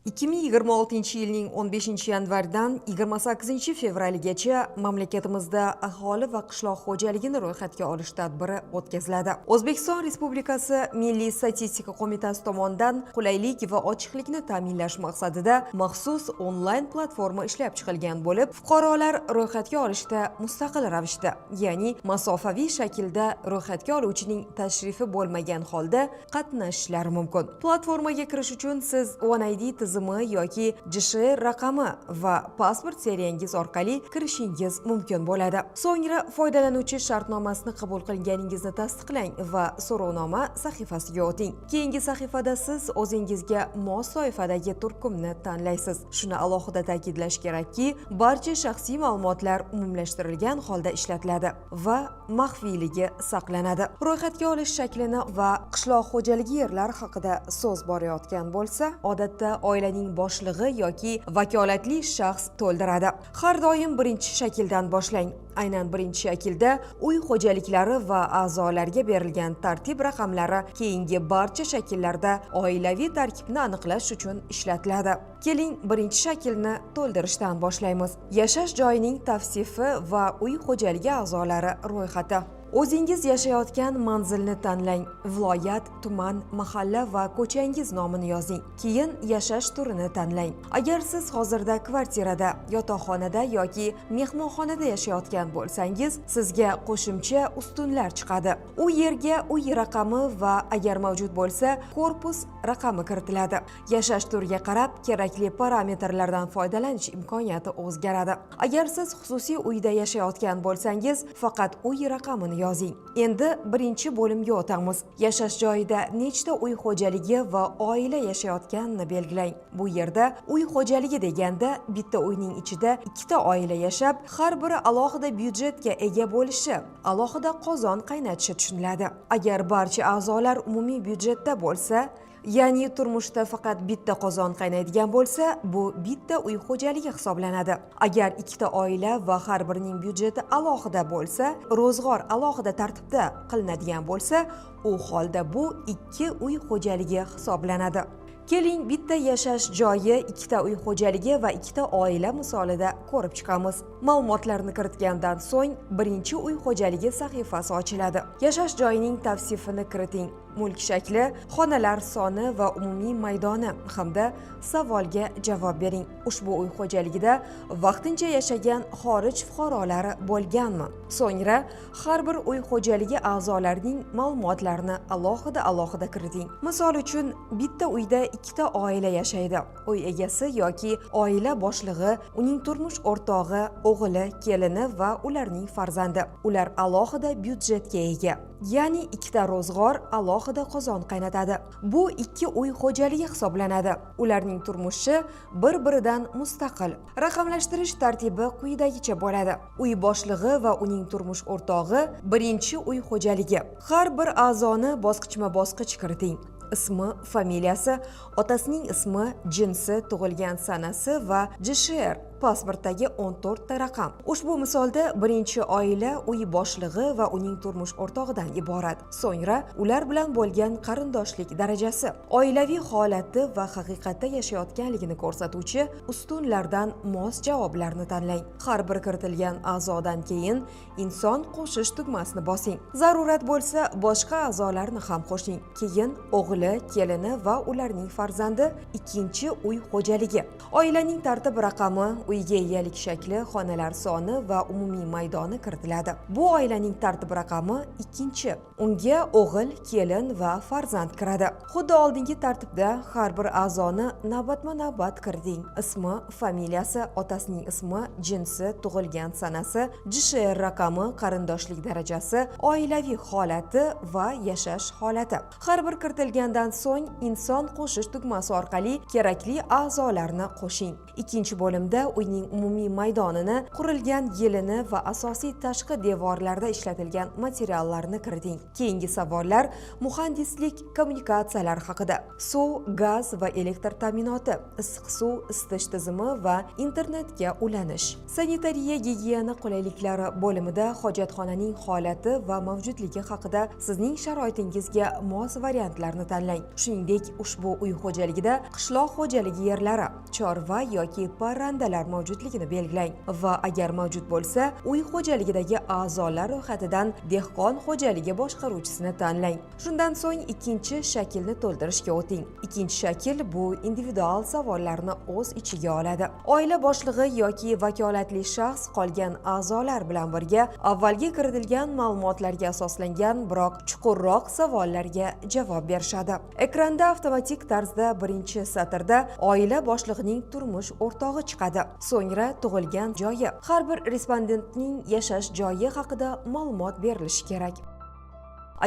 2026-yilning 15-yanvardan 28-fevraligacha mamlakatimizda aholi va qishloq xo'jaligini ro'yxatga olish tadbiri o'tkaziladi. O'zbekiston Respublikasi Milliy statistika qo'mitasi tomonidan qulaylik va ochiqlikni ta'minlash maqsadida maxsus onlayn platforma ishlab chiqilgan bo'lib, fuqarolar ro'yxatga olishda mustaqil ravishda, ya'ni masofaviy shaklda ro'yxatga oluvchining tashrifi bo'lmagan holda qatnashishlari mumkin. Platformaga kirish uchun siz OneID tizimi yoki JSHR raqami va pasport seriyangiz orqali kirishingiz mumkin bo'ladi. So'ngra foydalanuvchi shartnomasini qabul qilganingizni tasdiqlang va so'rovnoma sahifasiga o'ting. Keyingi sahifada siz o'zingizga mos toifadagi turkumni tanlaysiz. Shuni alohida ta'kidlash kerakki, barcha shaxsiy ma'lumotlar umumlashtirilgan holda ishlatiladi va maxfiyligi saqlanadi. Ro'yxatga olish shaklini va qishloq xo'jaligi yerlari haqida so'z borayotgan bo'lsa, odatda oilaning boshlig'i yoki vakolatli shaxs to'ldiradi. Har doim birinchi shakldan boshlang. Aynan birinchi shaklda uy xo'jaliklari va a'zolarga berilgan tartib raqamlari keyingi barcha shakllarda oilaviy tarkibni aniqlash uchun ishlatiladi. Keling, birinchi shaklni to'ldirishdan boshlaymiz. Yashash joyining tavsifi va uy xo'jaligi a'zolari ro'yxati. O'zingiz yashayotgan manzilni tanlang. Viloyat, tuman, mahalla va ko'changiz nomini yozing. Keyin yashash turini tanlang. Agar siz hozirda kvartirada, yotoqxonada yoki mehmonxonada yashayotgan bo'lsangiz, sizga qo'shimcha ustunlar chiqadi. U yerga uy raqami va agar mavjud bo'lsa, korpus raqami kiritiladi. Yashash turiga qarab kerakli parametrlardan foydalanish imkoniyati o'zgaradi. Agar siz xususiy uyda yashayotgan bo'lsangiz, faqat uy raqamini yozing. Endi birinchi bo'limga o'tamiz. Yashash joyida nechta uy xo'jaligi va oila yashayotganini belgilang. Bu yerda uy xo'jaligi deganda bitta uyning ichida ikkita oila yashab, har biri alohida byudjetga ega bo'lishi, alohida qozon qaynatishi tushuniladi. Agar barcha a'zolar umumiy byudjetda bo'lsa, ya'ni turmushda faqat bitta qozon qaynaydigan bo'lsa, bu bitta uy xo'jaligi hisoblanadi. Agar ikkita oila va har birining byudjeti alohida bo'lsa, ro'zg'or alohida tartibda qilinadigan bo'lsa, u holda bu ikki uy xo'jaligi hisoblanadi. Keling, bitta yashash joyi, ikkita uy xo'jaligi va ikkita oila misolida ko'rib chiqamiz. Ma'lumotlarni kiritgandan so'ng, birinchi uy xo'jaligi sahifasi ochiladi. Yashash joyining tavsifini kiriting. Mulk shakli, xonalar soni va umumiy maydoni hamda savolga javob bering. Ushbu uy xo'jaligida vaqtincha yashagan xorij fuqarolari bo'lganmi? So'ngra har bir uy xo'jaligi a'zolarining ma'lumotlarini alohida kiriting. Misol uchun, bitta uyda ikkita oila yashaydi. Uy egasi yoki oila boshlig'i, uning turmush o'rtog'i, o'g'li, kelini va ularning farzandi. Ular alohida byudjetga ega. Ya'ni ikkita ro'zg'or alohida qozon qaynatadi. Bu ikki uy xo'jaligi hisoblanadi. Ularning turmushi bir-biridan mustaqil. Raqamlashtirish tartibi quyidagicha bo'ladi. Uy boshlig'i va uning turmush o'rtog'i birinchi uy xo'jaligi. Har bir a'zoni bosqichma-bosqich kiriting. Ismi, familiyasi, otasining ismi, jinsi, tug'ilgan sanasi va JSHR pasportdagi 14 ta raqam. Ushbu misolda birinchi oila uy boshlig'i va uning turmush o'rtog'idan iborat. So'ngra ular bilan bo'lgan qarindoshlik darajasi, oilaviy holati va haqiqatda yashayotganligini ko'rsatuvchi ustunlardan mos javoblarni tanlang. Har bir kiritilgan a'zodan keyin inson qo'shish tugmasini bosing. Zarurat bo'lsa, boshqa a'zolarni ham qo'shing. Keyin o'g'li, kelini va ularning farzandi ikkinchi uy xo'jaligi. Oilaning tartib raqami, uyga egalik shakli, xonalar soni va umumiy maydoni kiritiladi. Bu oilaning tartib raqami ikkinchi. Unga o'g'il, kelin va farzand kiradi. Xuddi oldingi tartibda har bir a'zoni navbatma-navbat kiriting. Ismi, familiyasi, otasining ismi, jinsi, tug'ilgan sanasi, JSHR raqami, qarindoshlik darajasi, oilaviy holati va yashash holati. Har bir kiritilgandan so'ng inson qo'shish tugmasi orqali kerakli a'zolarni qo'shing. Ikkinchi bo'limda uyning umumiy maydonini, qurilgan yilini va asosiy tashqi devorlarda ishlatilgan materiallarni kiriting. Keyingi savollar muhandislik kommunikatsiyalar haqida. Suv, gaz va elektr ta'minoti, issiq suv, isitish tizimi va internetga ulanish. Sanitariya gigiyena qulayliklari bo'limida hojatxonaning holati va mavjudligi haqida sizning sharoitingizga mos variantlarni tanlang. Shuningdek, ushbu uy xo'jaligida qishloq xo'jaligi yerlari, chorva yoki parrandalar mavjudligini belgilang va agar mavjud bo'lsa, uy xo'jaligidagi a'zolar ro'yxatidan dehqon xo'jaligi boshqaruvchisini tanlang. Shundan so'ng ikkinchi shaklni to'ldirishga o'ting. Ikkinchi shakl bu individual savollarni o'z ichiga oladi. Oila boshlig'i yoki vakolatli shaxs qolgan a'zolar bilan birga avvalgi kiritilgan ma'lumotlarga asoslangan, biroq chuqurroq savollarga javob berishadi. Ekranda avtomatik tarzda birinchi satrda oila boshlig'ining turmush o'rtog'i chiqadi. So'ngra tug'ilgan joyi, har bir respondentning yashash joyi haqida ma'lumot berilishi kerak.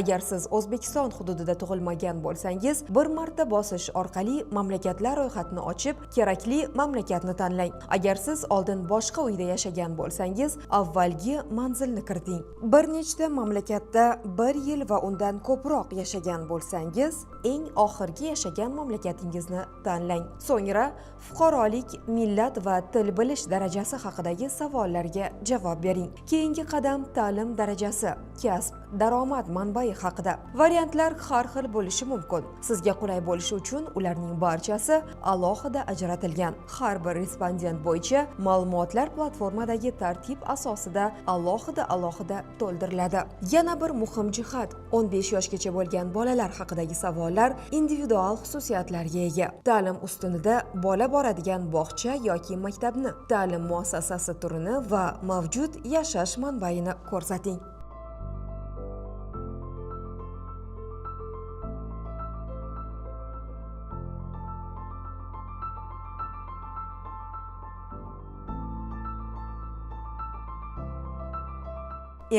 Agar siz O'zbekiston hududida tug'ilmagan bo'lsangiz, bir marta bosish orqali mamlakatlar ro'yxatini ochib, kerakli mamlakatni tanlang. Agar siz oldin boshqa uyda yashagan bo'lsangiz, avvalgi manzilni kiriting. Bir nechta mamlakatda 1 yil va undan ko'proq yashagan bo'lsangiz, eng oxirgi yashagan mamlakatingizni tanlang. So'ngra fuqarolik, millat va til bilish darajasi haqidagi savollarga javob bering. Keyingi qadam ta'lim darajasi, kasb, daromad manbai haqida. Variantlar har xil bo'lishi mumkin. Sizga qulay bo'lishi uchun ularning barchasi alohida ajratilgan. Har bir respondent bo'yicha ma'lumotlar platformadagi tartib asosida alohida to'ldiriladi. Yana bir muhim jihat, 15 yoshgacha bo'lgan bolalar haqidagi savollar individual xususiyatlarga ega. Ta'lim ustunida bola boradigan bog'cha yoki maktabni, ta'lim muassasasi turini va mavjud yashash manbaini ko'rsating.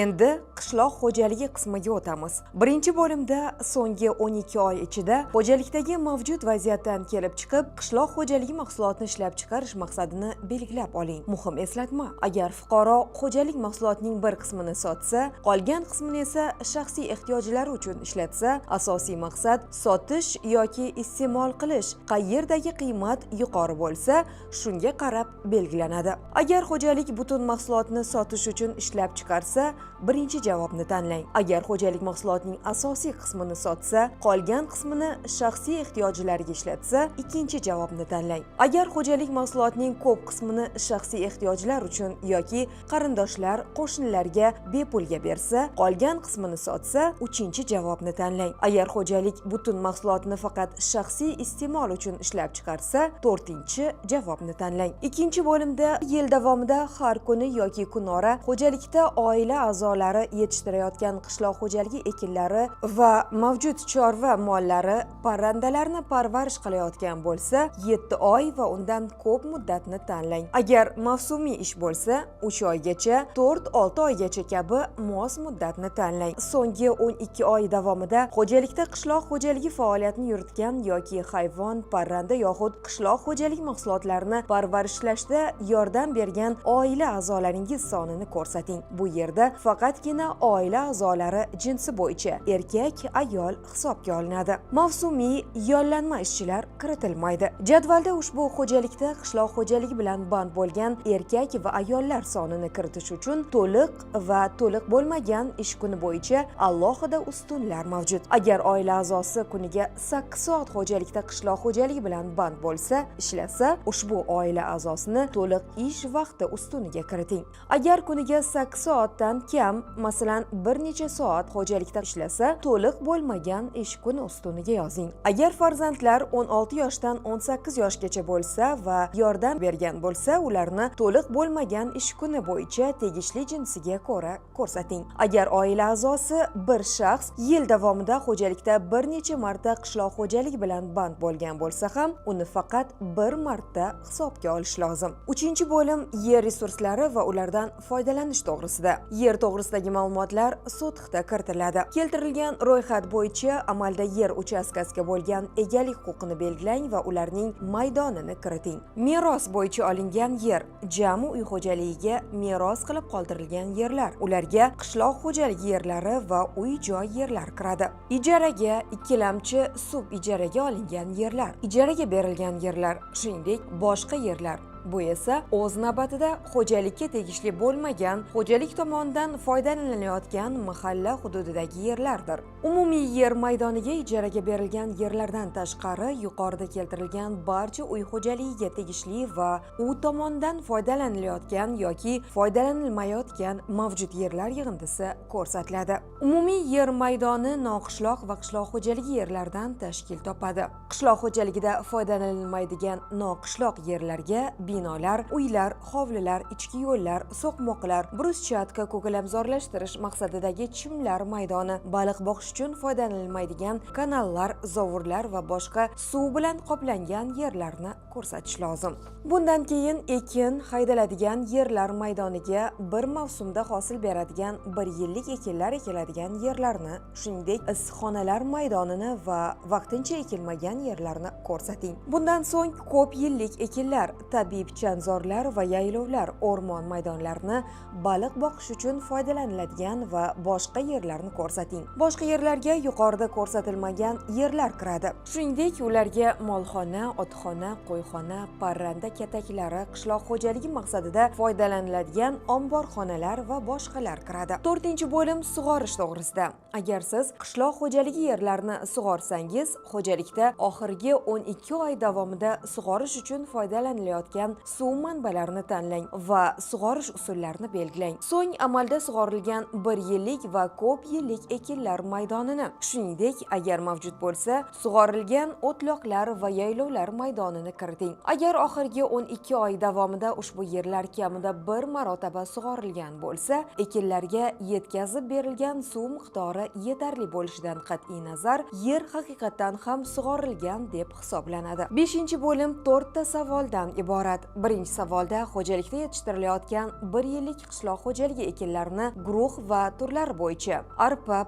Endi qishloq xo'jaligi qismiga o'tamiz. Birinchi bo'limda so'nggi 12 oy ichida xo'jalikdagi mavjud vaziyatdan kelib chiqib, qishloq xo'jaligi mahsulotini ishlab chiqarish maqsadini belgilab oling. Muhim eslatma: agar fuqaro xo'jalik mahsulotining bir qismini sotsa, qolgan qismini esa shaxsiy ehtiyojlari uchun ishlatsa, asosiy maqsad sotish yoki iste'mol qilish. Qayerdagi qiymat yuqori bo'lsa, shunga qarab belgilanadi. Agar xo'jalik butun mahsulotni sotish uchun ishlab chiqarsa, birinchi javobni tanlang. Agar xo'jalik mahsulotining asosiy qismini sotsa, qolgan qismini shaxsiy ehtiyojlariga ishlatsa, ikkinchi javobni tanlang. Agar xo'jalik mahsulotining ko'p qismini shaxsiy ehtiyojlar uchun yoki qarindoshlar, qo'shnilarga bepulga bersa, qolgan qismini sotsa, uchinchi javobni tanlang. Agar xo'jalik butun mahsulotni faqat shaxsiy iste'mol uchun ishlab chiqarsa, to'rtinchi javobni tanlang. Ikkinchi bo'limda yil davomida har kuni yoki kunora xo'jalikda oila a'zolari yetishtirayotgan qishloq xo'jaligi ekinlari va mavjud chorva mollari, parrandalarni parvarish qilayotgan bo'lsa, 7 oy va undan ko'p muddatni tanlang. Agar mavsumiy ish bo'lsa, 3 oygacha, 4-6 oygacha kabi mos muddatni tanlang. So'nggi 12 oy davomida xo'jalikda qishloq xo'jaligi faoliyatini yuritgan yoki hayvon, parranda yoxud qishloq xo'jaligi mahsulotlarini parvarishlashda yordam bergan oila a'zolaringiz sonini ko'rsating. Bu yerda faqatgina oila a'zolari jinsi bo'yicha erkak, ayol hisobga olinadi. Mavsumiy yollanma ishchilar kiritilmaydi. Jadvalda ushbu xo'jalikda qishloq xo'jaligi bilan band bo'lgan erkak va ayollar sonini kiritish uchun to'liq va to'liq bo'lmagan ish kuni bo'yicha alohida ustunlar mavjud. Agar oila a'zosi kuniga 8 soat xo'jalikda qishloq xo'jaligi bilan band bo'lsa, ishlasa, ushbu oila a'zosini to'liq ish vaqti ustuniga kiriting. Agar kuniga 8 soatdan kam, masalan, bir necha soat xo'jalikda ishlasa, to'liq bo'lmagan ish kuni ustuniga yozing. Agar farzandlar 16 yoshdan 18 yoshgacha bo'lsa va yordam bergan bo'lsa, ularni to'liq bo'lmagan ish kuni bo'yicha tegishli jinsiga ko'ra ko'rsating. Agar oila a'zosi bir shaxs yil davomida xo'jalikda bir necha marta qishloq xo'jaligi bilan band bo'lgan bo'lsa ham, uni faqat bir marta hisobga olish lozim. Uchinchi bo'lim yer resurslari va ulardan foydalanish to'g'risida. Yer to'g'risidagi ma'lumotlar sotixda kiritiladi. Keltirilgan ro'yxat bo'yicha amalda yer uchastkasiga bo'lgan egalik huquqini belgilang va ularning maydonini kiriting. Meros bo'yicha olingan yer jami uy xo'jaligiga meros qilib qoldirilgan yerlar. Ularga qishloq xo'jaligi yerlari va uy-joy yerlar kiradi. Ijaraga, ikkilamchi sub-ijaraga olingan yerlar, ijaraga berilgan yerlar, shuningdek boshqa yerlar. Bu esa o'z navbatida xo'jalikka tegishli bo'lmagan, xo'jalik tomonidan foydalanilayotgan mahalla hududidagi yerlardir. Umumiy yer maydoniga ijaraga berilgan yerlardan tashqari yuqorida keltirilgan barcha uy xo'jaligiga tegishli va u tomonidan foydalanilayotgan yoki foydalanilmayotgan mavjud yerlar yig'indisi ko'rsatiladi. Umumiy yer maydoni noqishloq va qishloq xo'jaligi yerlaridan tashkil topadi. Qishloq xo'jaligida foydalanilmaydigan noqishloq yerlarga binolar, uylar, hovlilar, ichki yo'llar, so'qmoqlar, bruschatka, ko'kalamzorlashtirish maqsadidagi chimlar maydoni, baliq boqish uchun foydalanilmaydigan kanallar, zovurlar va boshqa suv bilan qoplangan yerlarni ko'rsatish lozim. Bundan keyin ekin haydaladigan yerlar maydoniga bir mavsumda hosil beradigan 1 yillik ekinlar ekiladigan yerlarni, shuningdek issiqxonalar maydonini va vaqtincha ekilmagan yerlarni ko'rsating. Bundan so'ng ko'p yillik ekinlar, tabiiy pichanzorlar va yaylovlar, o'rmon maydonlarini, baliq boqish uchun foydalaniladigan va boshqa yerlarni ko'rsating. Boshqa yerlarga yuqorida ko'rsatilmagan yerlar kiradi. Shuningdek, ularga molxona, otxona, qo'yxona, parranda kataklari, qishloq xo'jaligi maqsadida foydalaniladigan omborxonalar va boshqalar kiradi. 4-bo'lim sug'orish to'g'risida. Agar siz qishloq xo'jaligi yerlarini sug'orsangiz, xo'jalikda oxirgi 12 oy davomida sug'orish uchun foydalanilayotgan suv manbalarini tanlang va sug'orish usullarini belgilang. So'ng amalda sug'orilgan 1 yillik va ko'p yillik ekinlar maydonini, shuningdek, agar mavjud bo'lsa, sug'orilgan o'tloqlar va yaylovlar maydonini kiriting. Agar oxirgi 12 oy davomida ushbu yerlar kamida 1 marotaba sug'orilgan bo'lsa, ekinlarga yetkazib berilgan suv miqdori yetarli bo'lishidan qat'iy nazar, yer haqiqatan ham sug'orilgan deb hisoblanadi. 5-bo'lim 4 ta savoldan iborat. Birinchi savolda xo'jalikda yetishtirilayotgan 1 yillik qishloq xo'jaligi ekinlarini guruh va turlari bo'yicha arpa,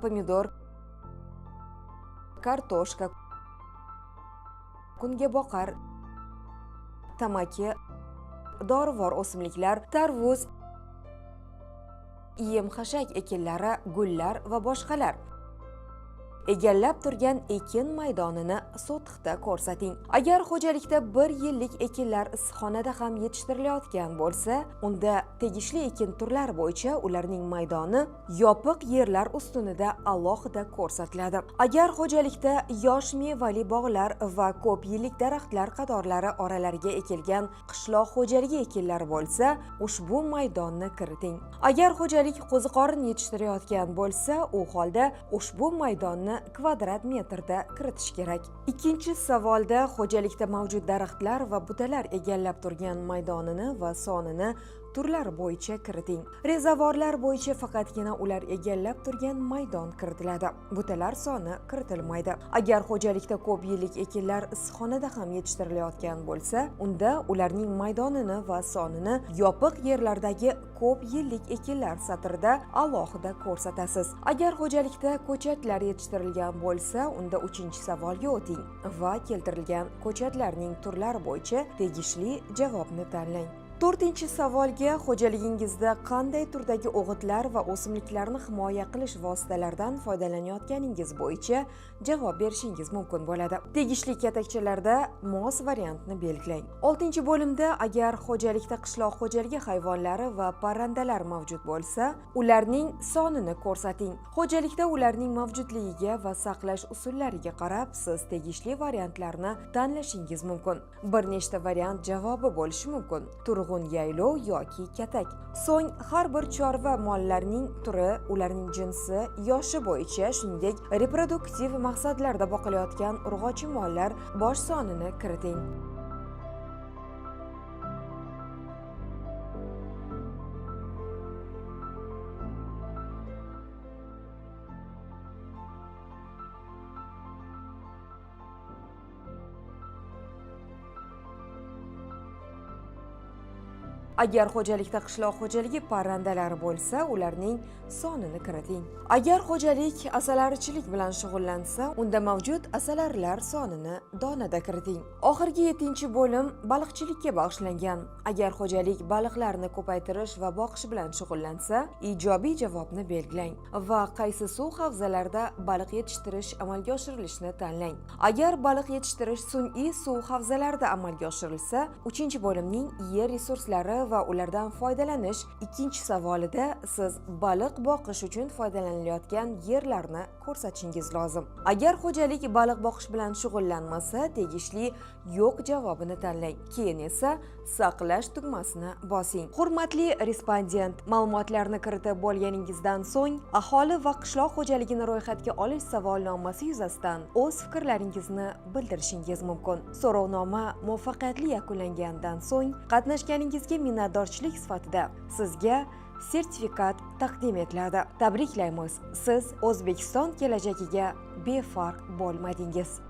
pomidor, kartoshka, kungaboqar, tamaki, dorivor o'simliklar, tarvuz, yem-xashak ekinlari, gullar va boshqalar. Egallab turgan ekin maydonini sotixda ko'rsating. Agar xo'jalikda 1 yillik ekinlar issiqxonada ham yetishtirilayotgan bo'lsa, unda tegishli ekin turlari bo'yicha ularning maydoni yopiq yerlar ustunida alohida ko'rsatiladi. Agar xo'jalikda yosh mevali bog'lar va ko'p yillik daraxtlar qatorlari oralariga ekilgan qishloq xo'jaligi ekinlari bo'lsa, ushbu maydonni kiriting. Agar xo'jalik qo'ziqorin yetishtirayotgan bo'lsa, u holda ushbu maydonni kvadrat metrda kiritish kerak. Ikkinchi savolda xo'jalikda mavjud daraxtlar va butalar egallab turgan maydonini va sonini turlari bo'yicha kiriting. Rezavorlar bo'yicha faqatgina ular egallab turgan maydon kiritiladi. Butalar soni kiritilmaydi. Agar xo'jalikda ko'p yillik ekinlar issiqxonada ham yetishtirilayotgan bo'lsa, unda ularning maydonini va sonini yopiq yerlardagi ko'p yillik ekinlar satrida alohida ko'rsatasiz. Agar xo'jalikda ko'chatlar yetishtirilgan bo'lsa, unda 3-savolga o'ting va keltirilgan ko'chatlarning turlari bo'yicha tegishli javobni tanlang. 4-savolga xo'jaligingizda qanday turdagi o'g'itlar va o'simliklarni himoya qilish vositalaridan foydalanayotganingiz bo'yicha javob berishingiz mumkin bo'ladi. Tegishli katakchalarda mos variantni belgilang. 6-bo'limda agar xo'jalikda qishloq xo'jaligi hayvonlari va parrandalar mavjud bo'lsa, ularning sonini ko'rsating. Xo'jalikda ularning mavjudligiga va saqlash usullariga qarab siz tegishli variantlarni tanlashingiz mumkin. Bir nechta variant javobi bo'lishi mumkin. Yaylov yoki katak. So'ng har bir chorva mollarining turi, ularning jinsi, yoshi bo'yicha, shuningdek reproduktiv maqsadlarda boqilayotgan urg'ochi mollar bosh sonini kiriting. Agar xo'jalikda qishloq xo'jaligi parrandalari bo'lsa, ularning sonini kiriting. Agar xo'jalik asalarichilik bilan shug'ullansa, unda mavjud asalarilar sonini donada kiriting. Oxirgi 7-bo'lim baliqchilikka bag'ishlangan. Agar xo'jalik baliqlarni ko'paytirish va boqish bilan shug'ullansa, ijobiy javobni belgilang va qaysi suv havzalarida baliq yetishtirish amalga oshirilishini tanlang. Agar baliq yetishtirish sun'iy suv havzalarida amalga oshirilsa, 3-bo'limning yer resurslari va ulardan foydalanish 2-savolida siz baliq boqish uchun foydalanilayotgan yerlarni ko'rsatishingiz lozim. Agar xo'jalik baliq boqish bilan shug'ullanmasa, tegishli yo'q javobini tanlang. Keyin esa saqlash tugmasini bosing. Hurmatli respondent, ma'lumotlarni kiritib bo'lganingizdan so'ng aholi va qishloq xo'jaligini ro'yxatga olish savolnomasi yuzasidan o'z fikrlaringizni bildirishingiz mumkin. So'rovnoma muvaffaqiyatli yakunlangandan so'ng qatnashganingizga minnatdorchilik sifatida sizga sertifikat taqdim etiladi. Tabriklaymiz. Siz O'zbekiston kelajagiga befarq bo'lmadingiz.